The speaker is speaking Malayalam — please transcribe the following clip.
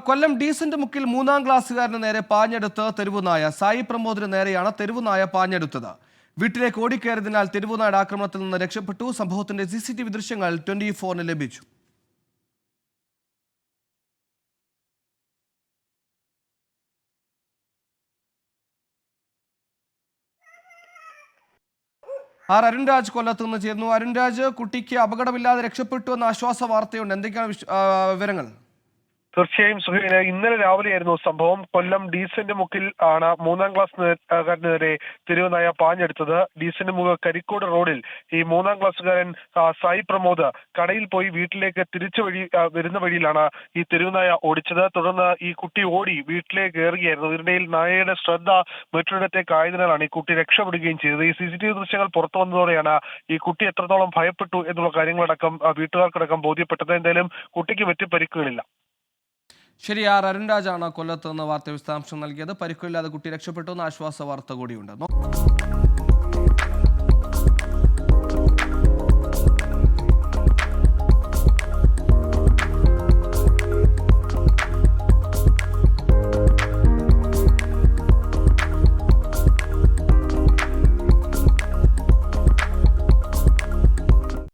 കൊല്ലം ഡീസന്റ് മുക്കിൽ 3-ാം ക്ലാസ്സുകാരന് നേരെ പാഞ്ഞെടുത്ത് തെരുവുനായ. സായി പ്രമോദിന് നേരെയാണ് തെരുവുനായ പാഞ്ഞെടുത്തത്. വീട്ടിലേക്ക് ഓടിക്കയറിയതിനാൽ തെരുവുനായുടെ ആക്രമണത്തിൽ നിന്ന് രക്ഷപ്പെട്ടു. സംഭവത്തിന്റെ CCTV ദൃശ്യങ്ങൾ 24-ന് ലഭിച്ചു. അരുൺരാജ് കൊല്ലത്ത് നിന്ന് ചേർന്നു. അരുൺരാജ്, കുട്ടിക്ക് അപകടമില്ലാതെ രക്ഷപ്പെട്ടു എന്ന ആശ്വാസ വാർത്തയുണ്ട്. എന്തൊക്കെയാണ് വിവരങ്ങൾ? തീർച്ചയായും സുഹൈന, ഇന്നലെ രാവിലെയായിരുന്നു സംഭവം. കൊല്ലം ഡീസന്റ് മുക്കിൽ ആണ് 3-ാം ക്ലാസ്സുകാരനെതിരെ തെരുവുനായ പാഞ്ഞെടുത്തത്. ഡീസന്റ് മുക്ക് കരിക്കോട് റോഡിൽ ഈ 3-ാം ക്ലാസ്സുകാരൻ സായി പ്രമോദ് കടയിൽ പോയി വീട്ടിലേക്ക് വരുന്ന വഴിയിലാണ് ഈ തെരുവുനായ ഓടിച്ചത്. തുടർന്ന് ഈ കുട്ടി ഓടി വീട്ടിലേക്ക് കയറുകയായിരുന്നു. ഇതിനിടയിൽ നായയുടെ ശ്രദ്ധ മറ്റൊരിടത്തേക്ക് ആയതിനാലാണ് ഈ കുട്ടി രക്ഷപ്പെടുകയും ചെയ്തത്. ഈ CCTV ദൃശ്യങ്ങൾ പുറത്തു വന്നതോടെയാണ് ഈ കുട്ടി എത്രത്തോളം ഭയപ്പെട്ടു എന്നുള്ള കാര്യങ്ങളടക്കം വീട്ടുകാർക്കടക്കം ബോധ്യപ്പെട്ടത്. എന്തായാലും കുട്ടിക്ക് മറ്റ് പരിക്കുകളില്ല. ശരി, അരുൺരാജാണ് കൊല്ലത്ത് നിന്ന് വാർത്ത വിശദാംശം നൽകിയത്. പരിക്കില്ലാതെ കുട്ടി രക്ഷപ്പെട്ടു എന്ന ആശ്വാസ വാർത്ത കൂടിയുണ്ട്.